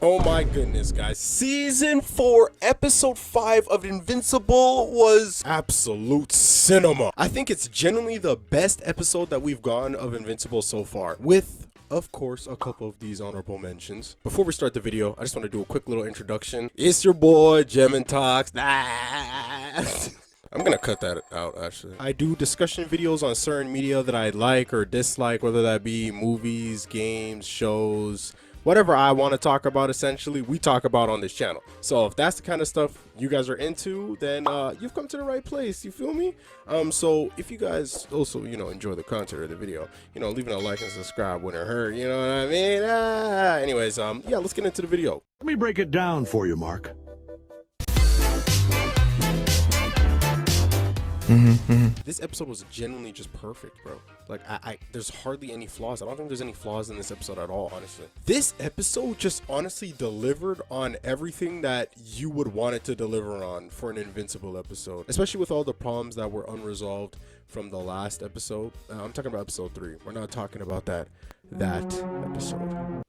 Oh my goodness, guys. Season 4, episode 5 of Invincible was absolute cinema. I think it's genuinely the best episode that we've gotten of Invincible so far, with of course a couple of these honorable mentions. Before we start the video, I just want to do a quick little introduction. It's your boy Jem&Talks. I'm gonna cut that out, actually. I do discussion videos on certain media that I like or dislike, whether that be movies, games, shows, whatever I want to talk about. Essentially, we talk about on this channel. So if that's the kind of stuff you guys are into, then you've come to the right place. You feel me? So if you guys also, enjoy the content of the video, leaving a like and subscribe wouldn't hurt. You know what I mean? Anyways, yeah, let's get into the video. Let me break it down for you, Mark. This episode was genuinely just perfect, bro. Like, there's hardly any flaws. I don't think there's any flaws in this episode at all, honestly. This episode just honestly delivered on everything that you would want it to deliver on for an Invincible episode, especially with all the problems that were unresolved from the last episode. I'm talking about episode 3. We're not talking about that episode.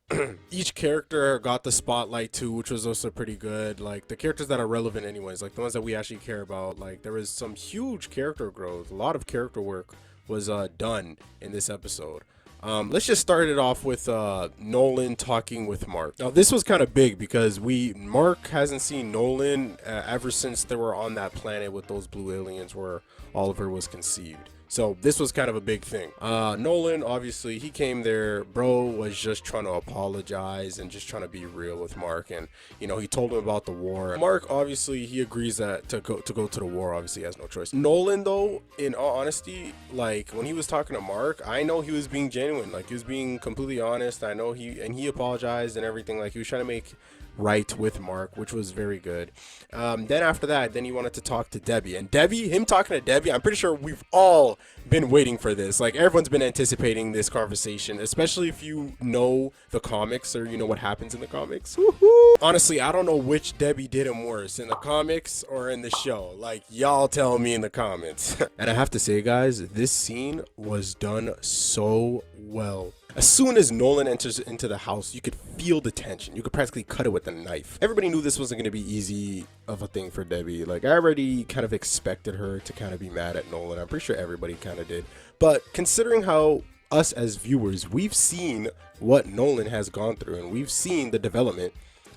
Each character got the spotlight too, which was also pretty good. Like the characters that are relevant anyways, like the ones that we actually care about. Like there was some huge character growth. A lot of character work was done in this episode. Let's just start it off with Nolan talking with Mark. Now this was kind of big because Mark hasn't seen Nolan ever since they were on that planet with those blue aliens where Oliver was conceived. So this was kind of a big thing. Nolan, obviously, he came there. Bro was just trying to apologize and just trying to be real with Mark. And, he told him about the war. Mark, obviously, he agrees that to go to the war, obviously, he has no choice. Nolan, though, in all honesty, like, when he was talking to Mark, I know he was being genuine. Like, he was being completely honest. I know he apologized and everything. Like, he was trying to make right with Mark, which was very good. Then after that, then he wanted to talk to Debbie, and him talking to Debbie, I'm pretty sure we've all been waiting for this. Like everyone's been anticipating this conversation, especially if you know the comics or you know what happens in the comics. Woohoo! Honestly, I don't know which Debbie did him worse, in the comics or in the show. Like y'all tell me in the comments. And I have to say, guys, this scene was done so well. As soon as Nolan enters into the house, you could feel the tension. You could practically cut it with a knife. Everybody knew this wasn't going to be easy of a thing for Debbie. Like, I already kind of expected her to kind of be mad at Nolan. I'm pretty sure everybody kind of did. But considering how us as viewers, we've seen what Nolan has gone through, and we've seen the development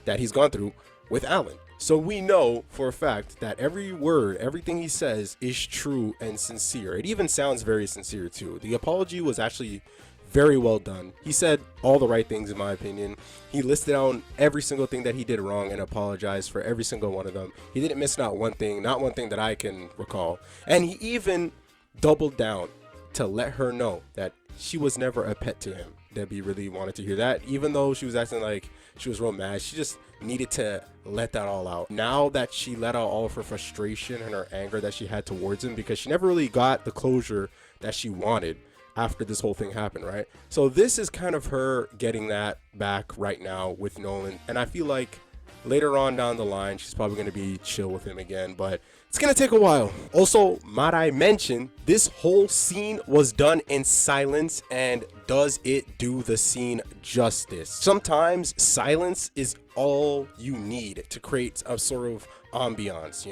that he's gone through with Alan. So we know for a fact that every word, everything he says is true and sincere. It even sounds very sincere too. The apology was actually very well done. He said all the right things in my opinion. He listed out every single thing that he did wrong and apologized for every single one of them. He didn't miss not one thing that I can recall. And he even doubled down to let her know that she was never a pet to him. Debbie really wanted to hear that, even though she was acting like she was real mad. She just needed to let that all out. Now that she let out all of her frustration and her anger that she had towards him, because she never really got the closure that she wanted after this whole thing happened, right? So this is kind of her getting that back right now with Nolan, and I feel like later on down the line she's probably going to be chill with him again, but it's going to take a while. Also, might I mention, this whole scene was done in silence, and does it do the scene justice? Sometimes silence is all you need to create a sort of ambiance,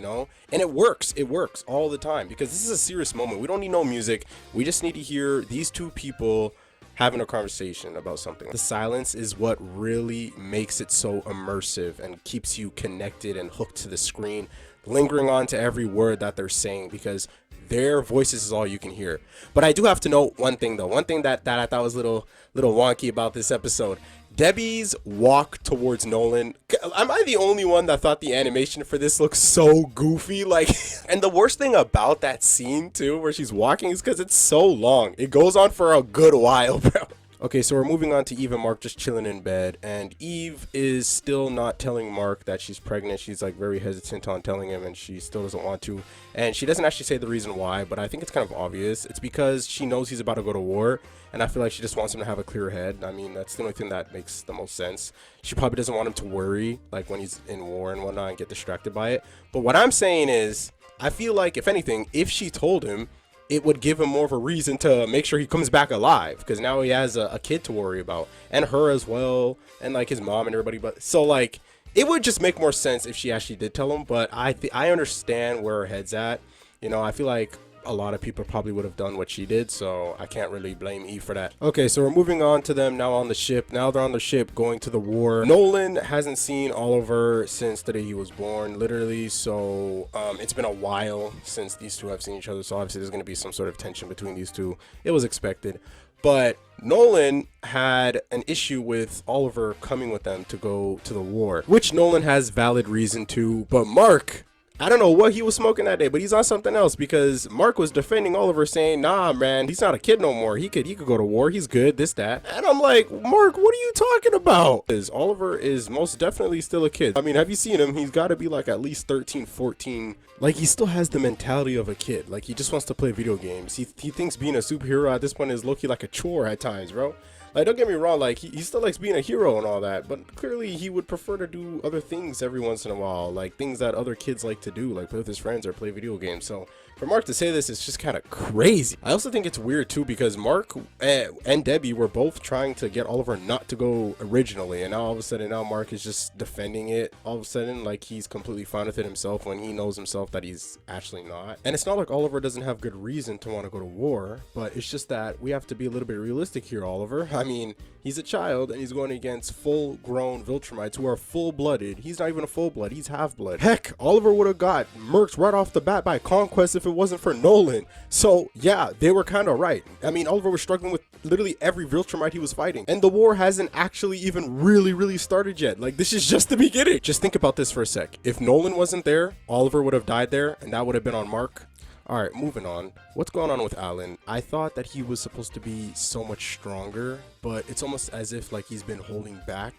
and it works all the time, because this is a serious moment. We don't need no music. We just need to hear these two people having a conversation about something. The silence is what really makes it so immersive and keeps you connected and hooked to the screen, lingering on to every word that they're saying, because their voices is all you can hear. But I do have to note one thing though, one thing that I thought was a little wonky about this episode. Debbie's walk towards Nolan. Am I the only one that thought the animation for this looks so goofy? Like, and the worst thing about that scene too, where she's walking, is because it's so long. It goes on for a good while, bro. Okay, so we're moving on to Eve and Mark just chilling in bed, and Eve is still not telling Mark that she's pregnant. She's like very hesitant on telling him, and she still doesn't want to. And she doesn't actually say the reason why, but I think it's kind of obvious. It's because she knows he's about to go to war, and I feel like she just wants him to have a clear head. I mean, that's the only thing that makes the most sense. She probably doesn't want him to worry, like when he's in war and whatnot, and get distracted by it. But what I'm saying is, I feel like, if anything, if she told him, it would give him more of a reason to make sure he comes back alive, because now he has a kid to worry about, and her as well, and like his mom and everybody. But so like it would just make more sense if she actually did tell him. But I understand where her head's at. You know, I feel like a lot of people probably would have done what she did, so I can't really blame Eve for that. Okay, so we're moving on to them now on the ship. Now they're on the ship going to the war. Nolan hasn't seen Oliver since the day he was born, literally. So it's been a while since these two have seen each other, so obviously there's going to be some sort of tension between these two. It was expected. But Nolan had an issue with Oliver coming with them to go to the war, which Nolan has valid reason to. But Mark, I don't know what he was smoking that day, but he's on something else, because Mark was defending Oliver, saying, nah, man, he's not a kid no more. He could go to war. He's good, this, that. And I'm like, Mark, what are you talking about? Because Oliver is most definitely still a kid. I mean, have you seen him? He's got to be like at least 13, 14. Like, he still has the mentality of a kid. Like, he just wants to play video games. He thinks being a superhero at this point is low-key like a chore at times, bro. Like, don't get me wrong, like, he still likes being a hero and all that, but clearly he would prefer to do other things every once in a while, like things that other kids like to do, like play with his friends or play video games. So for Mark to say this is just kind of crazy. I also think it's weird too, because Mark and Debbie were both trying to get Oliver not to go originally, and now all of a sudden now Mark is just defending it all of a sudden, like he's completely fine with it himself, when he knows himself that he's actually not. And it's not like Oliver doesn't have good reason to want to go to war, but it's just that we have to be a little bit realistic here, Oliver. I mean, he's a child and he's going against full-grown Viltrumites who are full-blooded. He's not even a full-blood, he's half-blood. Heck, Oliver would have got murked right off the bat by Conquest if it wasn't for Nolan. So yeah, they were kind of right. I mean, Oliver was struggling with literally every Viltrumite he was fighting, and the war hasn't actually even really started yet. Like, this is just the beginning. Just think about this for a sec. If Nolan wasn't there, Oliver would have died there, and that would have been on Mark. All right, moving on. What's going on with Alan? I thought that he was supposed to be so much stronger, but it's almost as if like he's been holding back.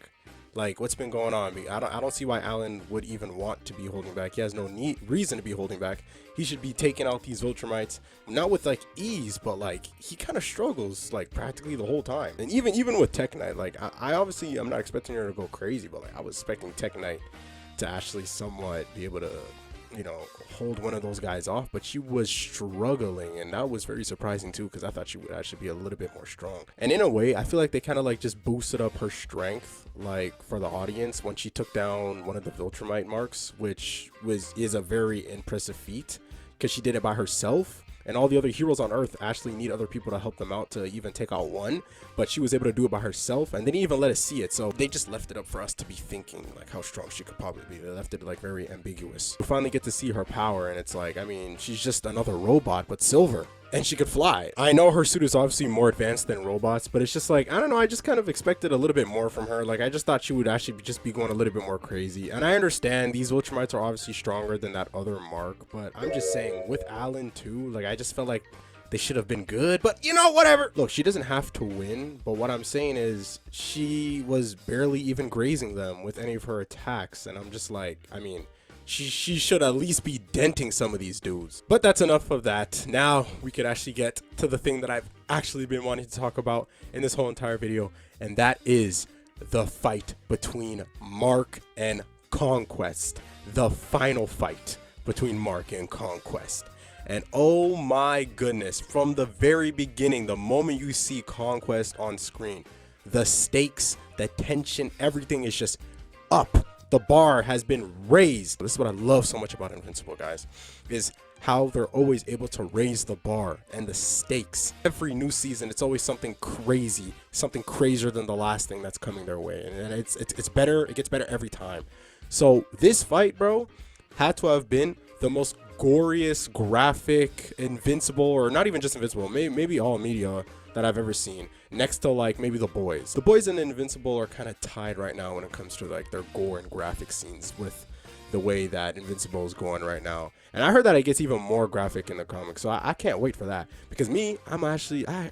Like, what's been going on? I don't see why Alan would even want to be holding back. He has no reason to be holding back. He should be taking out these Viltrumites, not with like ease, but like he kind of struggles like practically the whole time. And even with Tech Knight, like I obviously I'm not expecting her to go crazy, but like I was expecting Tech Knight to actually somewhat be able to, you know, hold one of those guys off, but she was struggling, and that was very surprising too, because I thought she would actually be a little bit more strong. And in a way, I feel like they kind of like just boosted up her strength, like for the audience, when she took down one of the Viltrumite marks, which is a very impressive feat, because she did it by herself. And all the other heroes on Earth actually need other people to help them out to even take out one. But she was able to do it by herself, and they didn't even let us see it. So they just left it up for us to be thinking like how strong she could probably be. They left it like very ambiguous. We finally get to see her power, and it's like, I mean, she's just another robot, but silver. And she could fly. I know her suit is obviously more advanced than robots, but it's just like, I don't know, I just kind of expected a little bit more from her. Like, I just thought she would actually just be going a little bit more crazy. And I understand these Viltrumites are obviously stronger than that other mark, but I'm just saying, with Alan too, like, I just felt like they should have been good, but you know, whatever. Look, she doesn't have to win, but what I'm saying is she was barely even grazing them with any of her attacks, and I'm just like, I mean, she should at least be denting some of these dudes. But that's enough of that. Now we could actually get to the thing that I've actually been wanting to talk about in this whole entire video, and that is the fight between Mark and Conquest. The final fight between Mark and Conquest. And oh my goodness, from the very beginning, the moment you see Conquest on screen, the stakes, the tension, everything is just up. The bar has been raised. This is what I love so much about Invincible, guys, is how they're always able to raise the bar and the stakes. Every new season, it's always something crazy, something crazier than the last thing that's coming their way. And it's better. It gets better every time. So this fight, bro, had to have been the most goriest, graphic, Invincible, or not even just Invincible, maybe all media that I've ever seen, next to like maybe The Boys. The Boys and Invincible are kind of tied right now when it comes to like their gore and graphic scenes with the way that Invincible is going right now. And I heard that it gets even more graphic in the comics, so I can't wait for that. Because me, I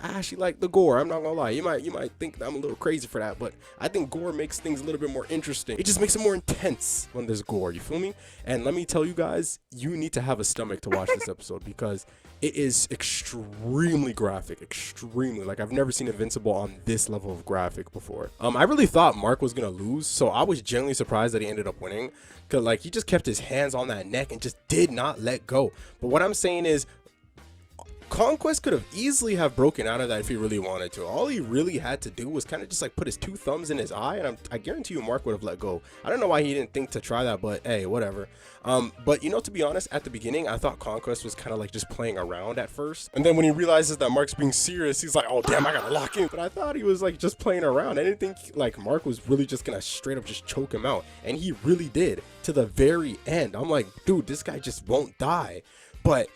actually like the gore. I'm not gonna lie. You might think that I'm a little crazy for that, but I think gore makes things a little bit more interesting. It just makes it more intense when there's gore. You feel me? And let me tell you guys, you need to have a stomach to watch this episode, because it is extremely graphic, extremely. Like, I've never seen Invincible on this level of graphic before. I really thought Mark was gonna lose, so I was genuinely surprised that he ended up winning, because like he just kept his hands on that neck and just did not let go. But what I'm saying is, Conquest could have easily have broken out of that if he really wanted to. All he really had to do was kind of just like put his 2 thumbs in his eye, and I guarantee you Mark would have let go. I don't know why he didn't think to try that, but hey, whatever. But you know, to be honest, at the beginning, I thought Conquest was kind of like just playing around at first. And then when he realizes that Mark's being serious, he's like, oh damn, I gotta lock in. But I thought he was like just playing around. I didn't think like Mark was really just gonna straight up just choke him out. And he really did to the very end. I'm like, dude, this guy just won't die. But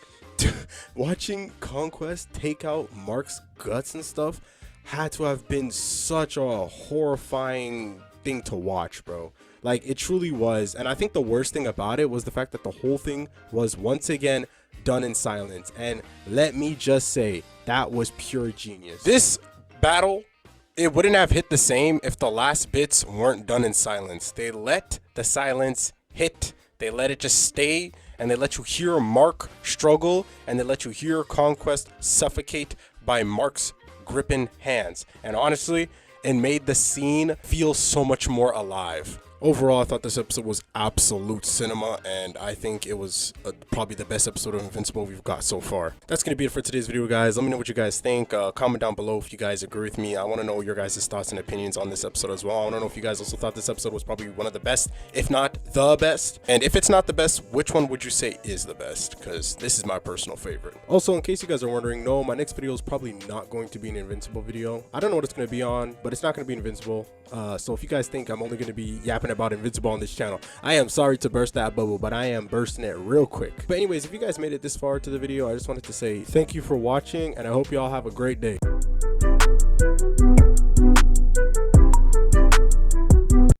watching Conquest take out Mark's guts and stuff had to have been such a horrifying thing to watch, bro. Like, it truly was. And I think the worst thing about it was the fact that the whole thing was once again done in silence. And let me just say, that was pure genius. This battle, it wouldn't have hit the same if the last bits weren't done in silence. They let the silence hit. They let it just stay, and they let you hear Mark struggle, and they let you hear Conquest suffocate by Mark's gripping hands. And honestly, it made the scene feel so much more alive. Overall, I thought this episode was absolute cinema, and I think it was probably the best episode of Invincible we've got so far. That's going to be it for today's video, guys. Let me know what you guys think. Comment down below if you guys agree with me. I want to know your guys' thoughts and opinions on this episode as well. I want to know if you guys also thought this episode was probably one of the best, if not the best. And if it's not the best, which one would you say is the best? Because this is my personal favorite. Also, in case you guys are wondering, no, my next video is probably not going to be an Invincible video. I don't know what it's going to be on, but it's not going to be Invincible. So if you guys think I'm only going to be yapping about Invincible on this channel, I am sorry to burst that bubble, but I am bursting it real quick. But anyways, if you guys made it this far to the video, I just wanted to say thank you for watching, and I hope you all have a great day.